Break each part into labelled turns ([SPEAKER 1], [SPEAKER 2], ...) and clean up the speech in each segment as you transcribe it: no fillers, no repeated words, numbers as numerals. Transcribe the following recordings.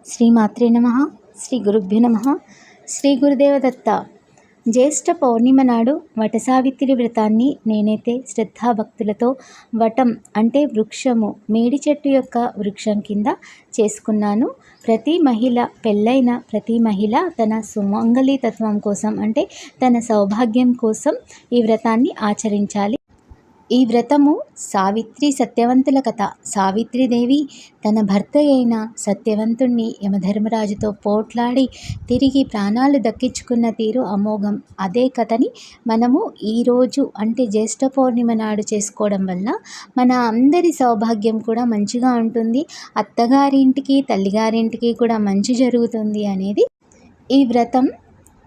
[SPEAKER 1] శ్రీమాత్రే నమః. శ్రీ గురుభ్యో నమః. శ్రీ గురుదేవదత్త. జ్యేష్ఠ పౌర్ణిమ నాడు వటసావిత్రి వ్రతాన్ని నేనైతే శ్రద్ధాభక్తులతో వటం అంటే వృక్షము, మేడి చెట్టు యొక్క వృక్షం కింద చేసుకున్నాను. ప్రతి మహిళ, పెళ్ళైన ప్రతి మహిళ తన సుమంగళితత్వం కోసం అంటే తన సౌభాగ్యం కోసం ఈ వ్రతాన్ని ఆచరించాలి. ఈ వ్రతము సావిత్రి సత్యవంతుల కథ. సావిత్రీదేవి తన భర్త అయిన సత్యవంతుణ్ణి యమధర్మరాజుతో పోట్లాడి తిరిగి ప్రాణాలు దక్కించుకున్న తీరు అమోఘం. అదే కథని మనము ఈరోజు అంటే జ్యేష్ఠ పౌర్ణిమ నాడు చేసుకోవడం వల్ల మన అందరి సౌభాగ్యం కూడా మంచిగా ఉంటుంది. అత్తగారింటికి తల్లిగారింటికి కూడా మంచి జరుగుతుంది అనేది ఈ వ్రతం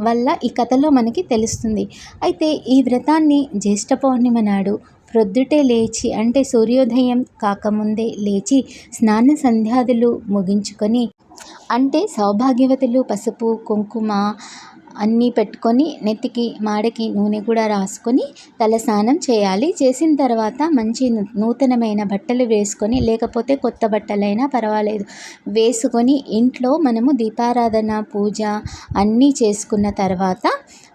[SPEAKER 1] వల్ల ఈ కథలో మనకి తెలుస్తుంది. అయితే ఈ వ్రతాన్ని జ్యేష్ఠ పౌర్ణిమ నాడు ప్రొద్దుటే లేచి అంటే సూర్యోదయం కాకముందే లేచి స్నాన సంధ్యాదులు ముగించుకొని అంటే సౌభాగ్యవతులు పసుపు కుంకుమ అన్నీ పెట్టుకొని నెత్తికి మాడకి నూనె కూడా రాసుకొని తలస్నానం చేయాలి. చేసిన తర్వాత మంచి నూతనమైన బట్టలు వేసుకొని, లేకపోతే కొత్త బట్టలైనా పర్వాలేదు, వేసుకొని ఇంట్లో మనము దీపారాధన పూజ అన్నీ చేసుకున్న తర్వాత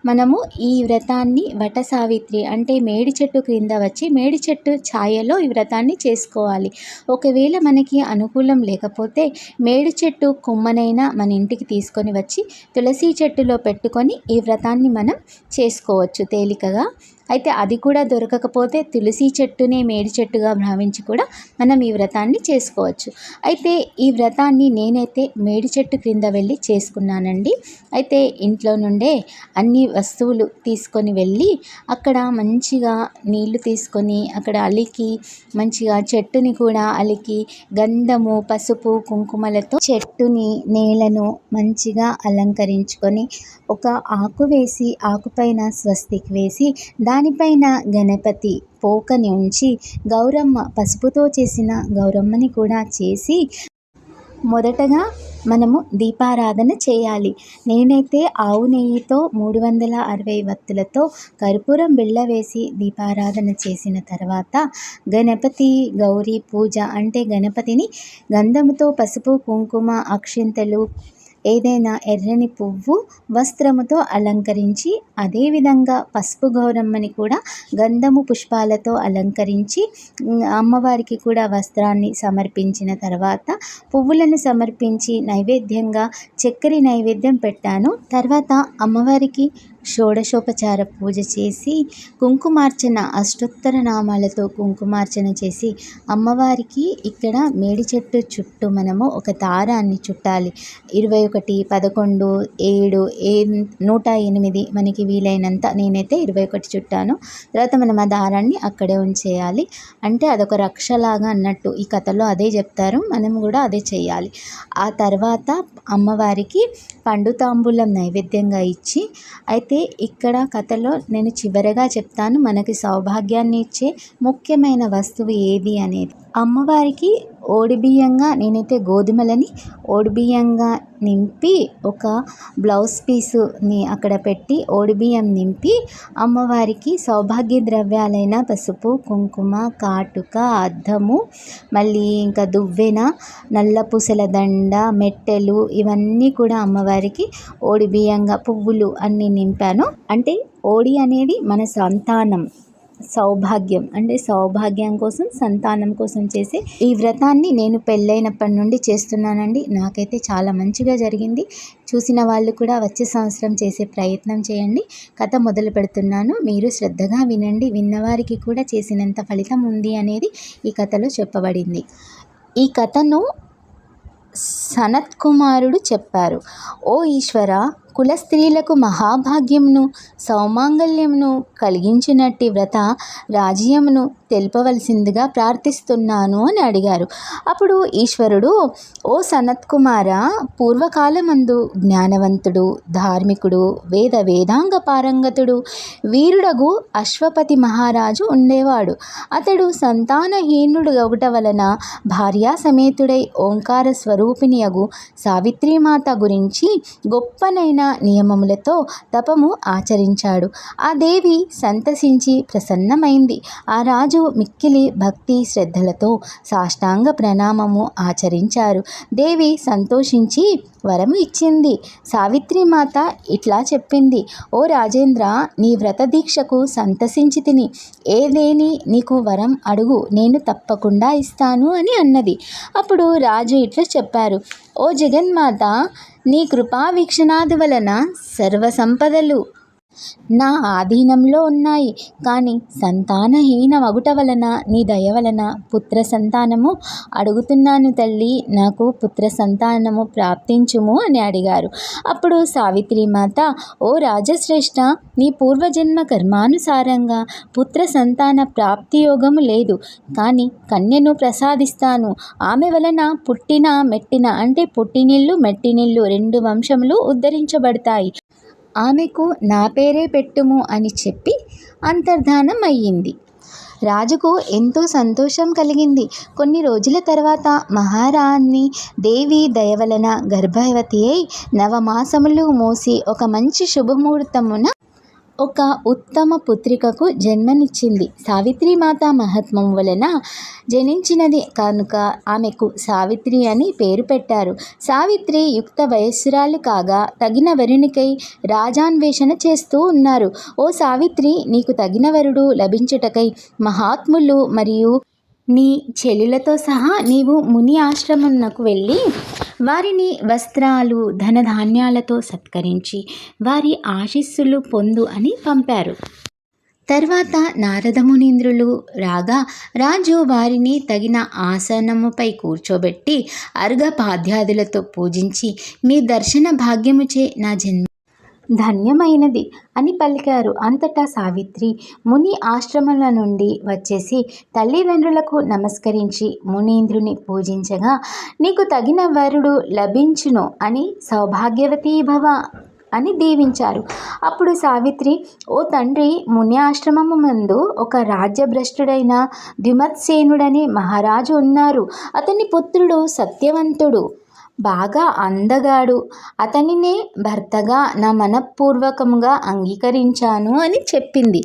[SPEAKER 1] మనము ఈ వ్రతాన్ని వట సావిత్రి అంటే మేడి చెట్టు క్రింద వచ్చి మేడి చెట్టు ఛాయలో ఈ వ్రతాన్ని చేసుకోవాలి. ఒకవేళ మనకి అనుకూలం లేకపోతే మేడి చెట్టు కొమ్మనైనా మన ఇంటికి తీసుకొని వచ్చి తులసి చెట్టులో పెట్టుకొని ఈ వ్రతాన్ని మనం చేసుకోవచ్చు తేలికగా. అయితే అది కూడా దొరకకపోతే తులసి చెట్టునే మేడి చెట్టుగా భావించి కూడా మనం ఈ వ్రతాన్ని చేసుకోవచ్చు. అయితే ఈ వ్రతాన్ని నేనైతే మేడి చెట్టు క్రింద వెళ్ళి చేసుకున్నానండి. అయితే ఇంట్లో నుండే అన్ని వస్తువులు తీసుకొని వెళ్ళి అక్కడ మంచిగా నీళ్లు తీసుకొని అక్కడ అలికి మంచిగా చెట్టుని కూడా అలికి గంధము పసుపు కుంకుమలతో చెట్టుని నేలను మంచిగా అలంకరించుకొని ఒక ఆకు వేసి ఆకుపైన స్వస్తిక్ వేసి దానిపైన గణపతి పోకని ఉంచి గౌరమ్మ పసుపుతో చేసిన గౌరమ్మని కూడా చేసి మొదటగా మనము దీపారాధన చేయాలి. నేనైతే ఆవు నెయ్యితో 360 వత్తులతో కర్పూరం బిళ్ళ వేసి దీపారాధన చేసిన తర్వాత గణపతి గౌరీ పూజ అంటే గణపతిని గంధముతో పసుపు కుంకుమ అక్షింతలు ఏదైనా ఎర్రని పువ్వు వస్త్రముతో అలంకరించి అదేవిధంగా పసుపు గౌరమ్మని కూడా గంధము పుష్పాలతో అలంకరించి అమ్మవారికి కూడా వస్త్రాన్ని సమర్పించిన తర్వాత పువ్వులను సమర్పించి నైవేద్యంగా చక్కెర నైవేద్యం పెట్టాను. తర్వాత అమ్మవారికి షోడశోపచార పూజ చేసి కుంకుమార్చన అష్టోత్తర నామాలతో కుంకుమార్చన చేసి అమ్మవారికి ఇక్కడ మేడి చెట్టు చుట్టూ మనము ఒక దారాన్ని చుట్టాలి. 21 11 7 108 మనకి వీలైనంత, నేనైతే 21 చుట్టాను. తర్వాత మనం ఆ దారాన్ని అక్కడే ఉంచేయాలి. అంటే అదొక రక్షలాగా అన్నట్టు ఈ కథలో అదే చెప్తారు, మనం కూడా అదే చేయాలి. ఆ తర్వాత అమ్మవారికి పండు తాంబూలం నైవేద్యంగా ఇచ్చి, అయితే ఇక్కడ కథలో నేను చివరగా చెప్తాను మనకి సౌభాగ్యాన్ని ఇచ్చే ముఖ్యమైన వస్తువు ఏది అనేది. అమ్మవారికి ఓడిబియ్యంగా నేనైతే గోధుమలని ఓడిబియ్యంగా నింపి ఒక బ్లౌజ్ పీసుని అక్కడ పెట్టి ఓడిబియ్యం నింపి అమ్మవారికి సౌభాగ్య ద్రవ్యాలైన పసుపు కుంకుమ కాటుక అద్దము మళ్ళీ ఇంకా దువ్వెన నల్ల పూసల దండ మెట్టెలు ఇవన్నీ కూడా అమ్మవారికి ఓడిబియ్యంగా పువ్వులు అన్నీ నింపాను. అంటే ఓడి అనేది మన సంతానం, సౌభాగ్యం అంటే సౌభాగ్యం కోసం సంతానం కోసం చేసే ఈ వ్రతాన్ని నేను పెళ్ళైనప్పటి నుండి చేస్తున్నానండి. నాకైతే చాలా మంచిగా జరిగింది. చూసిన వాళ్ళు కూడా వచ్చే సంవత్సరం చేసే ప్రయత్నం చేయండి. కథ మొదలు పెడుతున్నాను, మీరు శ్రద్ధగా వినండి. విన్నవారికి కూడా చేసినంత ఫలితం ఉంది అనేది ఈ కథలో చెప్పబడింది. ఈ కథను సనత్ కుమారుడు చెప్పారు. ఓ ఈశ్వర, కుల స్త్రీలకు మహాభాగ్యమును సౌమాంగల్యమును కలిగించినట్టి వ్రత రాజ్యమును తెలుపవలసిందిగా ప్రార్థిస్తున్నాను అని అడిగారు. అప్పుడు ఈశ్వరుడు, ఓ సనత్ కుమార, పూర్వకాలమందు జ్ఞానవంతుడు ధార్మికుడు వేదాంగ పారంగతుడు వీరుడగు అశ్వపతి మహారాజు ఉండేవాడు. అతడు సంతానహీనుడు ఒకట వలన భార్యా సమేతుడై ఓంకార స్వరూపిణియగు సావిత్రీమాత గురించి గొప్పనైన నియమములతో తపము ఆచరించాడు. ఆ దేవి సంతసించి ప్రసన్నమైంది. ఆ రాజు మిక్కిలి భక్తి శ్రద్ధలతో సాష్టాంగ ప్రణామము ఆచరించారు. దేవి సంతోషించి వరము ఇచ్చింది. సావిత్రిమాత ఇట్లా చెప్పింది: ఓ రాజేంద్ర, నీ వ్రత దీక్షకు సంతసించి తిని ఏదేని నీకు వరం అడుగు, నేను తప్పకుండా ఇస్తాను అని అన్నది. అప్పుడు రాజు ఇట్లా చెప్పారు: ఓ జగన్మాత, నీ కృపా వీక్షణాది వలన సర్వ సంపదలు నా ఆధీనంలో ఉన్నాయి. కానీ సంతానహీన మగుట వలన నీ దయ వలన పుత్ర సంతానము అడుగుతున్నాను తల్లి, నాకు పుత్ర సంతానము ప్రాప్తించుము అని అడిగారు. అప్పుడు సావిత్రిమాత: ఓ రాజశ్రేష్ఠ, నీ పూర్వజన్మ కర్మానుసారంగా పుత్ర సంతాన ప్రాప్తి యోగము లేదు. కానీ కన్యను ప్రసాదిస్తాను. ఆమె వలన పుట్టిన మెట్టిన అంటే పుట్టినిల్లు మెట్టినిల్లు 2 వంశములు ఉద్ధరించబడతాయి. ఆమెకు నా పేరే పెట్టుము అని చెప్పి అంతర్ధానం అయ్యింది. రాజుకు ఎంతో సంతోషం కలిగింది. కొన్ని రోజుల తర్వాత మహారాణి దేవి దయవలన గర్భవతి అయి 9 మాసములు మోసి ఒక మంచి శుభముహూర్తమున ఒక ఉత్తమ పుత్రికకు జన్మనిచ్చింది. సావిత్రిమాత మహాత్మ్యం వలన జనించినది కనుక ఆమెకు సావిత్రి అని పేరు పెట్టారు. సావిత్రి యుక్త వయస్సురాలు కాగా తగిన వరునికై రాజాన్వేషణ చేస్తూ ఉన్నారు. ఓ సావిత్రి, నీకు తగిన వరుడు లభించుటకై మహాత్ములు మరియు నీ చెల్లులతో సహా నీవు ముని ఆశ్రమమునకు వెళ్ళి వారిని వస్త్రాలు ధనధాన్యాలతో సత్కరించి వారి ఆశీస్సులు పొందు అని పంపారు. తర్వాత నారదమునీంద్రులు రాగా రాజు వారిని తగిన ఆసనముపై కూర్చోబెట్టి అర్ఘపాద్యాదులతో పూజించి, మీ దర్శన భాగ్యముచే నా జన్మ ధన్యమైనది అని పలికారు. అంతటా సావిత్రి ముని ఆశ్రమాల నుండి వచ్చేసి తల్లిదండ్రులకు నమస్కరించి మునీంద్రుని పూజించగా, నీకు తగిన వరుడు లభించును అని సౌభాగ్యవతీ భవ అని దీవించారు. అప్పుడు సావిత్రి: ఓ తండ్రి, ముని ఆశ్రమము ముందు ఒక రాజ్యభ్రష్టుడైన ద్యుమత్సేనుడనే మహారాజు ఉన్నారు. అతని పుత్రుడు సత్యవంతుడు, బాగా అందగాడు. అతనినే భర్తగా నా మనఃపూర్వకంగా అంగీకరించాను అని చెప్పింది.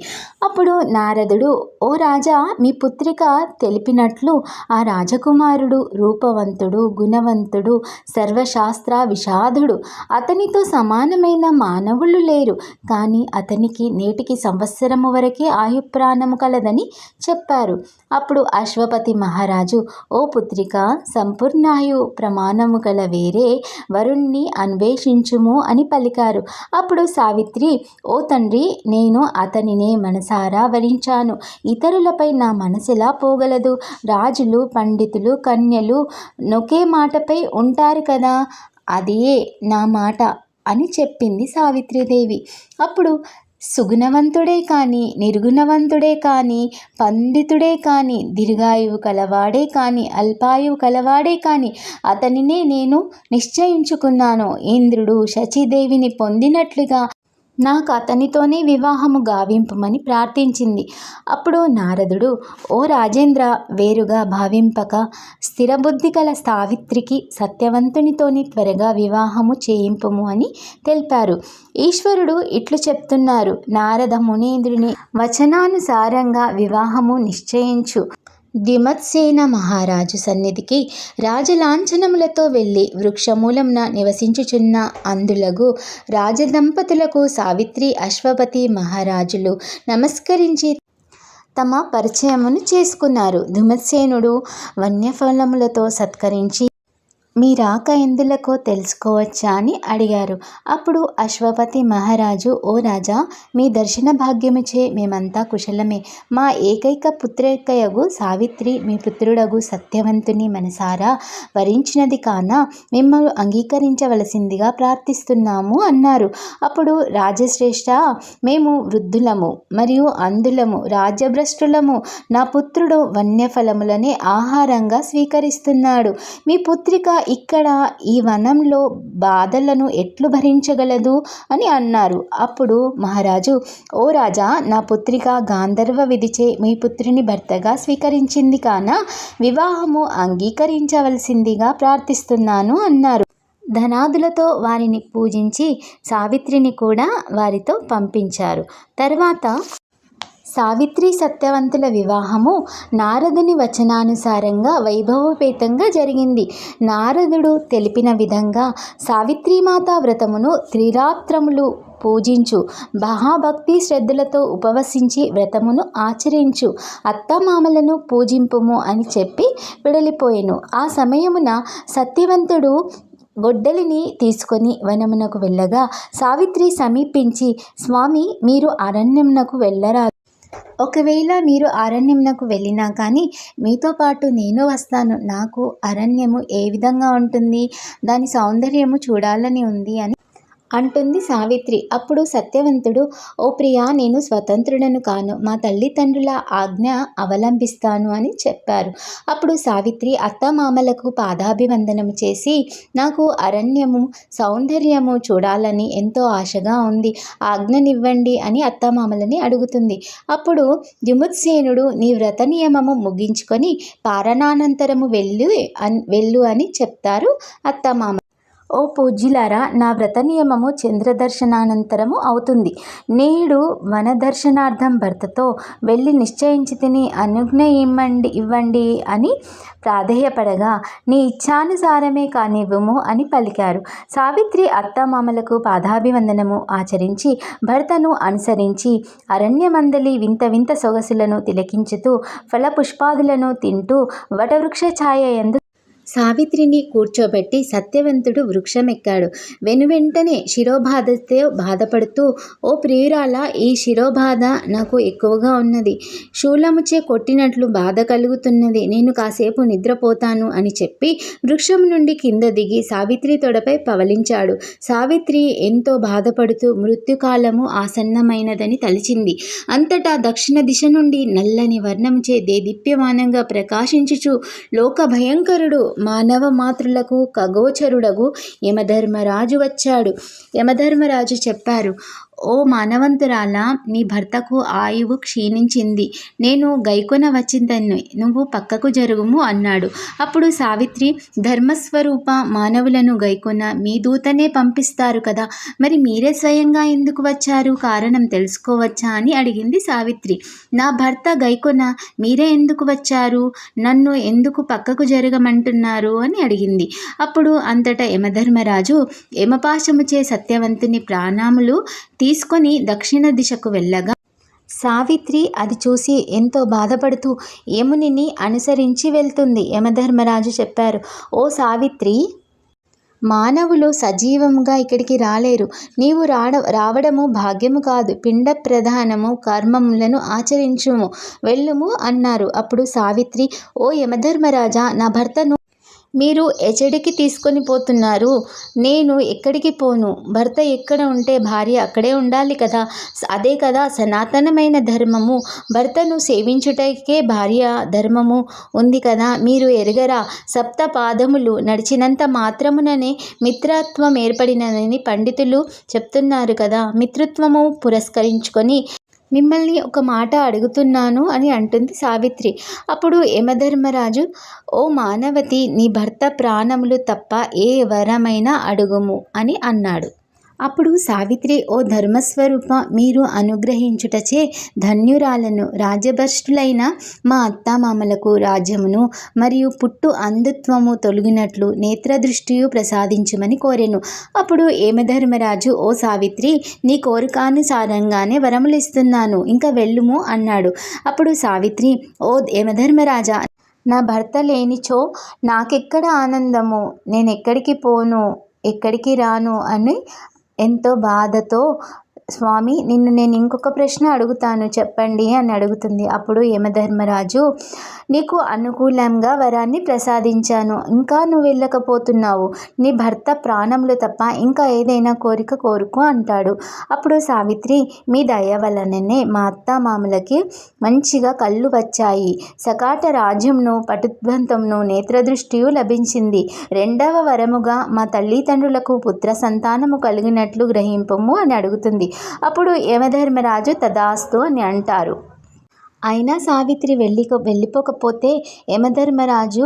[SPEAKER 1] అప్పుడు నారదుడు: ఓ రాజా, మీ పుత్రిక తెలిపినట్లు ఆ రాజకుమారుడు రూపవంతుడు, గుణవంతుడు, సర్వశాస్త్ర విషాదుడు. అతనితో సమానమైన మానవులు లేరు. కానీ అతనికి నేటికి సంవత్సరము వరకే ఆయుప్రాణము కలదని చెప్పారు. అప్పుడు అశ్వపతి మహారాజు: ఓ పుత్రిక, సంపూర్ణాయు ప్రమాణము గల వేరే వరుణ్ణి అన్వేషించుము అని పలికారు. అప్పుడు సావిత్రి: ఓ తండ్రి, నేను అతనినే మనసారా వరించాను. ఇతరులపై నా మనసెలా పోగలదు? రాజులు, పండితులు, కన్యలు నొకే మాటపై ఉంటారు కదా, అదే నా మాట అని చెప్పింది సావిత్రిదేవి. అప్పుడు సుగుణవంతుడే కానీ, నిర్గుణవంతుడే కానీ, పండితుడే కానీ, దీర్ఘాయువు కలవాడే కానీ, అల్పాయువు కలవాడే కానీ అతనినే నేను నిశ్చయించుకున్నాను. ఇంద్రుడు శచీదేవిని పొందినట్లుగా నాకు అతనితోనే వివాహము గావింపమని ప్రార్థించింది. అప్పుడు నారదుడు: ఓ రాజేంద్ర, వేరుగా భావింపక స్థిరబుద్ధి కల సావిత్రికి సత్యవంతునితోని త్వరగా వివాహము చేయింపుము అని తెలిపారు. ఈశ్వరుడు ఇట్లు చెప్తున్నారు: నారద మునీంద్రుని వచనానుసారంగా వివాహము నిశ్చయించు. ద్యుమత్సేన మహారాజు సన్నిధికి రాజలాంఛనములతో వెళ్ళి వృక్షమూలంన నివసించుచున్న అందులగు రాజదంపతులకు సావిత్రి, అశ్వపతి మహారాజులు నమస్కరించి తమ పరిచయమును చేసుకున్నారు. ద్యుమత్సేనుడు వన్యఫలములతో సత్కరించి, మీ రాక ఎందులకో తెలుసుకోవచ్చా అని అడిగారు. అప్పుడు అశ్వపతి మహారాజు: ఓ రాజా, మీ దర్శన భాగ్యముచే మేమంతా కుశలమే. మా ఏకైక పుత్రికయగు సావిత్రి మీ పుత్రుడగు సత్యవంతుని మనసారా వరించినది కాన మిమ్మల్ని అంగీకరించవలసిందిగా ప్రార్థిస్తున్నాము అన్నారు. అప్పుడు రాజశ్రేష్ఠ, మేము వృద్ధులము మరియు అందులము, రాజ్యభ్రష్టులము. నా పుత్రుడు వన్యఫలములనే ఆహారంగా స్వీకరిస్తున్నాడు. మీ పుత్రిక ఇక్కడ ఈ వనంలో బాధలను ఎట్లు భరించగలదు అని అన్నారు. అప్పుడు మహారాజు: ఓ రాజా, నా పుత్రిక గాంధర్వ విధిచే మీ పుత్రుని భర్తగా స్వీకరించింది కాన వివాహము అంగీకరించవలసిందిగా ప్రార్థిస్తున్నాను అన్నారు. ధనాదులతో వారిని పూజించి సావిత్రిని కూడా వారితో పంపించారు. తర్వాత సావిత్రి సత్యవంతుల వివాహము నారదుని వచనానుసారంగా వైభవోపేతంగా జరిగింది. నారదుడు తెలిపిన విధంగా సావిత్రీమాత వ్రతమును త్రిరాత్రములు పూజించు, మహాభక్తి శ్రద్ధలతో ఉపవసించి వ్రతమును ఆచరించు, అత్తమామలను పూజింపుము అని చెప్పి వెడలిపోయెను. ఆ సమయమున సత్యవంతుడు గొడ్డలిని తీసుకొని వనమునకు వెళ్ళగా సావిత్రి సమీపించి, స్వామి, మీరు అరణ్యమునకు వెళ్ళరాదు. ఒకవేళ మీరు అరణ్యమునకు వెళ్ళినా కానీ మీతో పాటు నేను వస్తాను. నాకు అరణ్యము ఏ విధంగా ఉంటుంది, దాని సౌందర్యము చూడాలని ఉంది అని అంటుంది సావిత్రి. అప్పుడు సత్యవంతుడు, ఓ ప్రియా, నేను స్వతంత్రుడను కాను, మా తల్లిదండ్రుల ఆజ్ఞ అవలంబిస్తాను అని చెప్పారు. అప్పుడు సావిత్రి అత్తమామలకు పాదాభివందనము చేసి, నాకు అరణ్యము సౌందర్యము చూడాలని ఎంతో ఆశగా ఉంది, ఆజ్ఞనివ్వండి అని అత్తమామలని అడుగుతుంది. అప్పుడు ద్యుముత్సేనుడు, నీ వ్రత నియమము ముగించుకొని పారణానంతరము వెళ్ళు అని చెప్తారు అత్తమామ. ఓ పూజ్యులారా, నా వ్రత నియమము చంద్రదర్శనానంతరము అవుతుంది. నేడు వనదర్శనార్థం భర్తతో వెళ్ళి నిశ్చయించి తిని అనుజ్ఞ ఇవ్వండి అని ప్రాధేయపడగా, నీ ఇచ్ఛానుసారమే కానివ్వుము అని పలికారు. సావిత్రి అత్తమామలకు పాదాభివందనము ఆచరించి భర్తను అనుసరించి అరణ్యమందలి వింత వింత సొగసులను తిలకించుతూ ఫలపుష్పాదులను తింటూ వటవృక్ష ఛాయ యందు సావిత్రిని కూర్చోబెట్టి సత్యవంతుడు వృక్షమెక్కాడు. వెనువెంటనే శిరోబాధతో బాధపడుతూ, ఓ ప్రియురాలా, ఈ శిరోబాధ నాకు ఎక్కువగా ఉన్నది, శూలముచే కొట్టినట్లు బాధ కలుగుతున్నది, నేను కాసేపు నిద్రపోతాను అని చెప్పి వృక్షం నుండి కింద దిగి సావిత్రి తొడపై పవలించాడు. సావిత్రి ఎంతో బాధపడుతూ మృత్యుకాలము ఆసన్నమైనదని తలిచింది. అంతటా దక్షిణ దిశ నుండి నల్లని వర్ణంచే దేదీప్యమానంగా ప్రకాశించుచు లోక భయంకరుడు మానవ మాతృలకు ఖగోచరుడగు యమధర్మరాజు వచ్చాడు. యమధర్మరాజు చెప్పారు, ఓ మానవంతురాలా, నీ భర్తకు ఆయువు క్షీణించింది, నేను గైకొన వచ్చిందని నువ్వు పక్కకు జరుగుము అన్నాడు. అప్పుడు సావిత్రి, ధర్మస్వరూప, మానవులను గైకొన మీ దూతనే పంపిస్తారు కదా, మరి మీరే స్వయంగా ఎందుకు వచ్చారు, కారణం తెలుసుకోవచ్చా అని అడిగింది సావిత్రి. నా భర్త గైకొన మీరే ఎందుకు వచ్చారు, నన్ను ఎందుకు పక్కకు జరగమంటున్నారు అని అడిగింది. అప్పుడు అంతటా యమధర్మరాజు యమపాశముచే సత్యవంతుని ప్రాణములు తీసుకొని దక్షిణ దిశకు వెళ్ళగా సావిత్రి అది చూసి ఎంతో బాధపడుతూ యమునిని అనుసరించి వెళ్తుంది. యమధర్మరాజు చెప్పారు, ఓ సావిత్రి, మానవులు సజీవంగా ఇక్కడికి రాలేరు, నీవు రావడము భాగ్యము కాదు, పిండ ప్రధానము కర్మములను ఆచరించుము, వెళ్ళుము అన్నారు. అప్పుడు సావిత్రి, ఓ యమధర్మరాజా, నా భర్తను మీరు ఎచ్చడికి తీసుకొని పోతున్నారు, నేను ఎక్కడికి పోను, భర్త ఎక్కడ ఉంటే భార్య అక్కడే ఉండాలి కదా, అదే కదా సనాతనమైన ధర్మము, భర్తను సేవించుటకే భార్య ధర్మము ఉంది కదా, మీరు ఎరగరా, సప్త పాదములు నడిచినంత మాత్రముననే మిత్రత్వం ఏర్పడినని పండితులు చెప్తున్నారు కదా, మిత్రత్వము పురస్కరించుకొని మిమ్మల్ని ఒక మాట అడుగుతున్నాను అని అంటుంది సావిత్రి. అప్పుడు యమధర్మరాజు, ఓ మానవతి, నీ భర్త ప్రాణములు తప్ప ఏ వరమైనా అడుగుము అని అన్నాడు. అప్పుడు సావిత్రి, ఓ ధర్మస్వరూప, మీరు అనుగ్రహించుటచే ధన్యురాలను, రాజ్యభ్రష్టులైన మా అత్తామామలకు రాజ్యమును మరియు పుట్టు అంధత్వము తొలగినట్లు నేత్రదృష్టియు ప్రసాదించమని కోరెను. అప్పుడు యమధర్మరాజు, ఓ సావిత్రి, నీ కోరికానుసారంగానే వరములు ఇస్తున్నాను, ఇంకా వెళ్ళుము అన్నాడు. అప్పుడు సావిత్రి, ఓ యమధర్మరాజా, నా భర్త లేనిచో నాకెక్కడ ఆనందము, నేనెక్కడికి పోను, ఎక్కడికి రాను అని ఎంతో బాధతో, స్వామి, నిన్ను నేను ఇంకొక ప్రశ్న అడుగుతాను, చెప్పండి అని అడుగుతుంది. అప్పుడు యమధర్మరాజు, నీకు అనుకూలంగా వరాన్ని ప్రసాదించాను, ఇంకా నువ్వు వెళ్ళకపోతున్నావు, నీ భర్త ప్రాణములు తప్ప ఇంకా ఏదైనా కోరిక కోరుకో అంటాడు. అప్పుడు సావిత్రి, మీ దయ వలననే మా అత్తామామలకి మంచిగా కళ్ళు వచ్చాయి, సకాట రాజ్యంను, పటుద్వంతంను, నేత్రదృష్టియు లభించింది, రెండవ వరముగా మా తల్లిదండ్రులకు పుత్ర సంతానము కలిగినట్లు గ్రహింపము అని అడుగుతుంది. అప్పుడు యమధర్మరాజు తదాస్తు అని అంటారు. అయినా సావిత్రి వెళ్ళిపోకపోతే యమధర్మరాజు,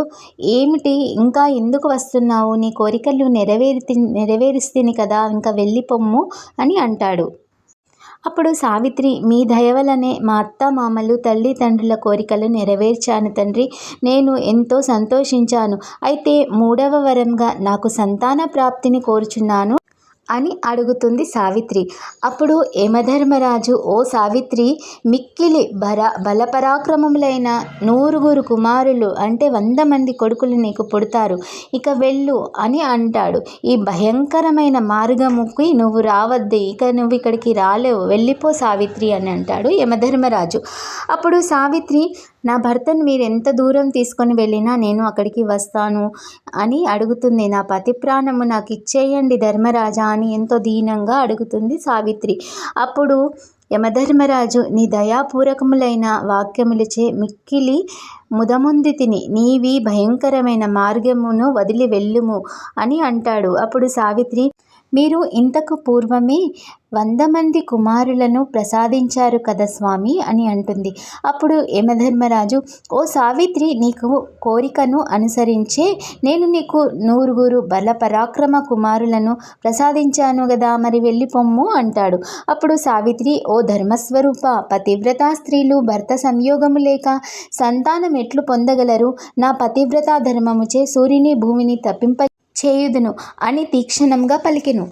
[SPEAKER 1] ఏమిటి ఇంకా ఎందుకు వస్తున్నావు? నీ కోరికలు నెరవేరుస్తేనే కదా, ఇంకా వెళ్ళిపొమ్ము అని అంటాడు. అప్పుడు సావిత్రి, మీ దయ వలనే మా అత్త మామలు తల్లిదండ్రుల కోరికలు నెరవేర్చాను తండ్రి. నేను ఎంతో సంతోషించాను. అయితే 3వ వరంగా నాకు సంతాన ప్రాప్తిని కోరుచున్నాను అని అడుగుతుంది సావిత్రి. అప్పుడు యమధర్మరాజు, ఓ సావిత్రి, మిక్కిలి బలపరాక్రమములైన 100 కుమారులు అంటే 100 మంది కొడుకులు నీకు పుడతారు. ఇక వెళ్ళు అని అంటాడు. ఈ భయంకరమైన మార్గముకి నువ్వు రావద్దు, నువ్వు ఇక్కడికి రాలేవు, వెళ్ళిపో సావిత్రి అని అంటాడు యమధర్మరాజు. అప్పుడు సావిత్రి, నా భర్తను మీరు ఎంత దూరం తీసుకొని వెళ్ళినా నేను అక్కడికి వస్తాను అని అడుగుతుంది. నా పతి ప్రాణము నాకు ఇచ్చేయండి ధర్మరాజా అని ఎంతో దీనంగా అడుగుతుంది సావిత్రి. అప్పుడు యమధర్మరాజు, నీ దయాపూర్వకములైన వాక్యములచే మిక్కిలి ముదముందితిని, నీవి భయంకరమైన మార్గమును వదిలి వెళ్ళుము అని అంటాడు. అప్పుడు సావిత్రి, మీరు ఇంతకు పూర్వమే 100 మంది కుమారులను ప్రసాదించారు కదా స్వామి అని అంటుంది. అప్పుడు యమధర్మరాజు, ఓ సావిత్రి, నీకు కోరికను అనుసరించే నేను నీకు 100 బలపరాక్రమ కుమారులను ప్రసాదించాను కదా, మరి వెళ్ళిపొమ్ము అంటాడు. అప్పుడు సావిత్రి, ఓ ధర్మస్వరూప, పతివ్రతా స్త్రీలు భర్త సంయోగము లేక సంతానం ఎట్లు పొందగలరు? నా పతివ్రతా ధర్మముచే సూర్యుని భూమిని తప్పింప చేయుదును అని తీక్షణంగా పలికెను.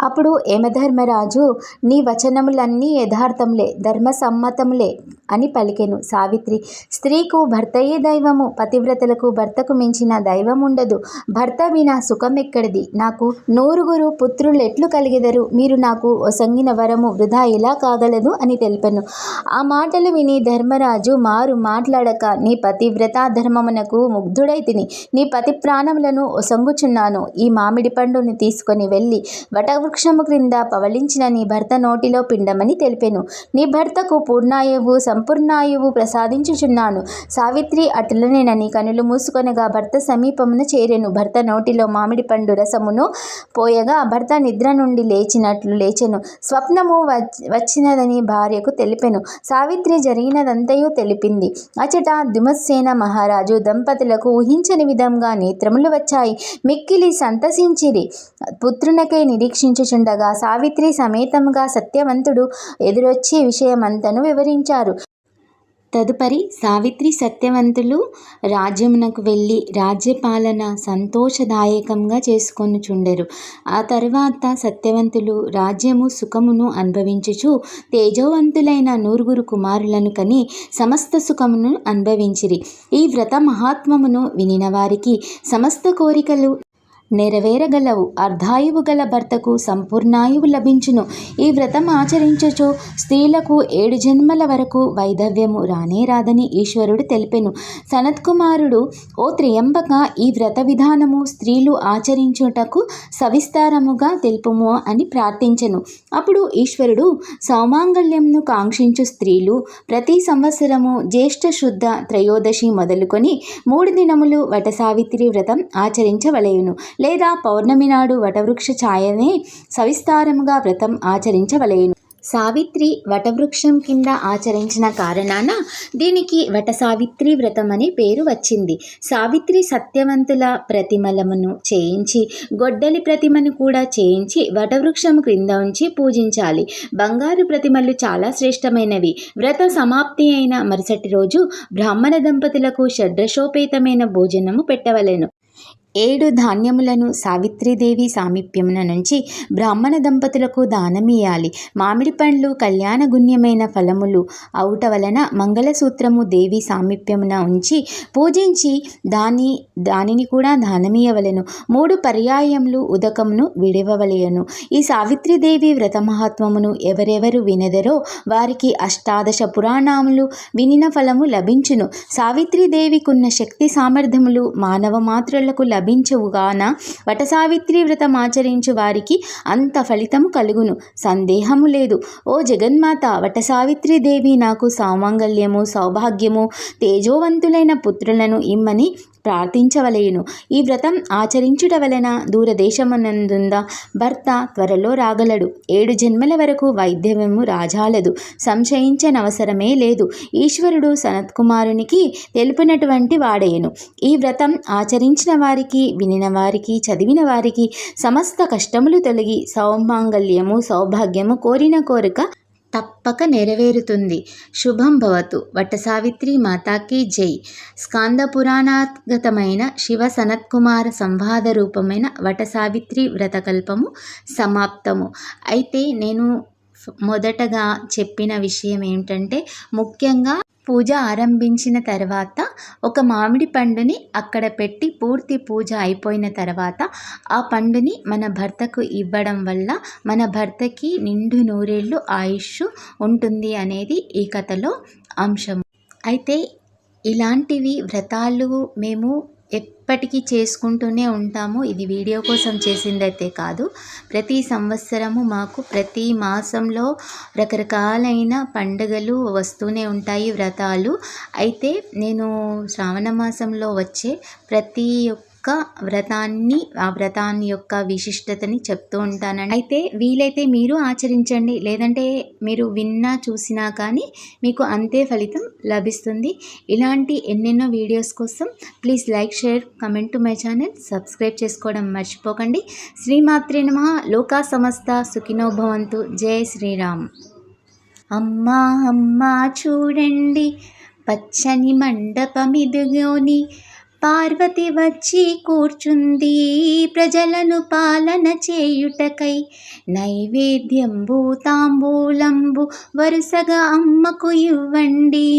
[SPEAKER 1] అప్పుడు యమధర్మరాజు, నీ వచనములన్నీ యథార్థములే, ధర్మసమ్మతములే అని పలికెను. సావిత్రి, స్త్రీకు భర్తయే దైవము, పతివ్రతలకు భర్తకు మించిన దైవం ఉండదు. భర్త వినా సుఖమెక్కడిది? నాకు 100 పుత్రులు ఎట్లు కలిగెదరు? మీరు నాకు ఒసంగిన వరము వృధా ఎలా కాగలదు అని తెలిపెను. ఆ మాటలు విని ధర్మరాజు మారు మాట్లాడక, నీ పతివ్రతా ధర్మమునకు ముగ్ధుడైతిని, నీ పతి ప్రాణములను ఒసంగుచున్నాను. ఈ మామిడి పండుని తీసుకొని వెళ్ళి వటవృక్షము క్రింద పవళించిన నీ భర్త నోటిలో పిండమని తెలిపెను. నీ భర్తకు పూర్ణాయువు సంపూర్ణాయువు ప్రసాదించుచున్నాను. సావిత్రి అటులనేనని కనులు మూసుకొనగా భర్త సమీపమున చేరెను. భర్త నోటిలో మామిడి పండు రసమును పోయగా భర్త నిద్ర నుండి లేచెను. స్వప్నము వచ్చినదని భార్యకు తెలిపెను. సావిత్రి జరిగినదంతయు తెలిపింది. అచట దుమత్సేన మహారాజు దంపతులకు ఊహించని విధంగా నేత్రములు వచ్చాయి. మిక్కిలి సంతసించిరి. పుత్రునకై నిరీక్షించుచుండగా సావిత్రి సమేతముగా సత్యవంతుడు ఎదురొచ్చి విషయమంతను వివరించారు. తదుపరి సావిత్రి సత్యవంతులు రాజ్యమునకు వెళ్ళి రాజ్యపాలన సంతోషదాయకంగా చేసుకొనుచుండెరు. ఆ తర్వాత సత్యవంతులు రాజ్యము సుఖమును అనుభవించుచు తేజోవంతులైన 100 కుమారులను కని సమస్త సుఖమును అనుభవించిరి. ఈ వ్రత మహాత్మమును వినిన వారికి సమస్త కోరికలు నెరవేరగలవు. అర్ధాయువు గల భర్తకు సంపూర్ణాయువు లభించును. ఈ వ్రతం ఆచరించుచు స్త్రీలకు 7 జన్మల వరకు వైధవ్యము రానే రాదని ఈశ్వరుడు తెలిపెను. సనత్కుమారుడు, ఓ త్రియంబక, ఈ వ్రత విధానము స్త్రీలు ఆచరించుటకు సవిస్తారముగా తెలుపుము అని ప్రార్థించెను. అప్పుడు ఈశ్వరుడు, సౌమాంగల్యంను కాంక్షించు స్త్రీలు ప్రతి సంవత్సరము జ్యేష్ఠ శుద్ధ త్రయోదశి మొదలుకొని 3 దినములు వటసావిత్రి వ్రతం ఆచరించవలయును. లేదా పౌర్ణమి నాడు వటవృక్ష ఛాయనే సవిస్తారముగా వ్రతం ఆచరించవలెను. సావిత్రి వటవృక్షం కింద ఆచరించిన కారణాన దీనికి వట సావిత్రి వ్రతం అనే పేరు వచ్చింది. సావిత్రి సత్యవంతుల ప్రతిమలమును చేయించి గొడ్డలి ప్రతిమను కూడా చేయించి వటవృక్షం క్రింద ఉంచి పూజించాలి. బంగారు ప్రతిమలు చాలా శ్రేష్టమైనవి. వ్రత సమాప్తి అయిన మరుసటి రోజు బ్రాహ్మణ దంపతులకు షడ్రసోపేతమైన భోజనము పెట్టవలెను. 7 ధాన్యములను సావిత్రీదేవి సామీప్యమున నుంచి బ్రాహ్మణ దంపతులకు దానమియాలి. మామిడి పండ్లు కళ్యాణగుణ్యమైన ఫలములు అవుట వలన మంగళసూత్రము దేవి సామీప్యమున ఉంచి పూజించి దానిని కూడా దానమియవలెను. 3 పర్యాయములు ఉదకమును విడివవలెను. ఈ సావిత్రీదేవి వ్రత మహాత్మమును ఎవరెవరు వినెదరో వారికి 18 పురాణములు వినిన ఫలము లభించును. సావిత్రీదేవికున్న శక్తి సామర్థ్యములు మానవ మాత్రులకు లభించవుగాన వటసావిత్రి వ్రతం ఆచరించు వారికి అంత ఫలితము కలుగును, సందేహము లేదు. ఓ జగన్మాత, వటసావిత్రి దేవి నాకు సౌమంగళ్యము, సౌభాగ్యము, తేజోవంతులైన పుత్రులను ఇమ్మని ప్రార్థించవలెను. ఈ వ్రతం ఆచరించుట వలన దూరదేశమునందుంద భర్త త్వరలో రాగలడు. 7 జన్మల వరకు వైద్యము రాజాలదు, సంశయించనవసరమే లేదు. ఈశ్వరుడు సనత్కుమారునికి తెలుపినటువంటి వాడేను. ఈ వ్రతం ఆచరించిన వారికి, వినిన వారికి, చదివిన వారికి సమస్త కష్టములు తొలగి సౌమాంగల్యము, సౌభాగ్యము, కోరిన కోరిక తప్పక నెరవేరుతుంది. శుభం భవతు. వటసావిత్రి మాతాకి జై. స్కాంద పురాణాగతమైన శివ సనత్కుమార సంవాద రూపమైన వటసావిత్రి వ్రతకల్పము సమాప్తము. అయితే నేను మొదటగా చెప్పిన విషయం ఏంటంటే, ముఖ్యంగా పూజ ఆరంభించిన తర్వాత ఒక మామిడి పండుని అక్కడ పెట్టి పూర్తి పూజ అయిపోయిన తర్వాత ఆ పండుని మన భర్తకు ఇవ్వడం వల్ల మన భర్తకి నిండు నూరేళ్ళు ఆయుష్ ఉంటుంది అనేది ఈ కథలో అంశం. అయితే ఇలాంటివి వ్రతాలు మేము ఎప్పటికీ చేసుకుంటూనే ఉంటాము. ఇది వీడియో కోసం చేసిందైతే కాదు. ప్రతి సంవత్సరము మాకు ప్రతి మాసంలో రకరకాలైన పండుగలు వస్తూనే ఉంటాయి, వ్రతాలు. అయితే నేను శ్రావణ మాసంలో వచ్చే ప్రతి వ్రతాన్ని, ఆ వ్రతాన్ని యొక్క విశిష్టతని చెప్తూ ఉంటానండి. అయితే వీలైతే మీరు ఆచరించండి, లేదంటే మీరు విన్నా చూసినా కానీ మీకు అంతే ఫలితం లభిస్తుంది. ఇలాంటి ఎన్నెన్నో వీడియోస్ కోసం please like, share, comment to my channel, subscribe చేసుకోవడం మర్చిపోకండి. శ్రీమాత్రే నమః. లోకా సమస్త సుఖినో భవంతు. జై శ్రీరామ్. అమ్మా అమ్మా చూడండి, పచ్చని మండపమిదిగోని పార్వతి వచ్చి కూర్చుంది, ప్రజలను పాలన చేయుటకై. నైవేద్యంబు తాంబూలంబు వరుసగా అమ్మకు ఇవ్వండి,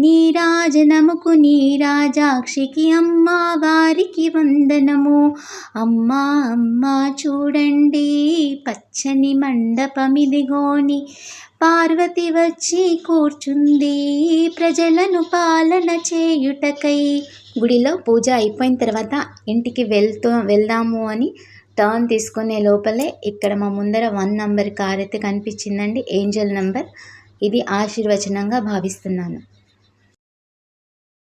[SPEAKER 1] నీరాజనముకు నీరాజాక్షికి అమ్మా వారికి వందనము. అమ్మా అమ్మా చూడండి, పచ్చని మండపమిదిగోని పార్వతి వచ్చి కూర్చుంది, ప్రజలను పాలన చేయుటకై. గుడిలో పూజ అయిపోయిన తర్వాత ఇంటికి వెళ్దాము అని టర్న్ తీసుకునే లోపలే ఇక్కడ మా ముందర 1 నంబర్ కార్ అయితే కనిపించిందండి, ఏంజల్ నంబర్. ఇది ఆశీర్వచనంగా భావిస్తున్నాను.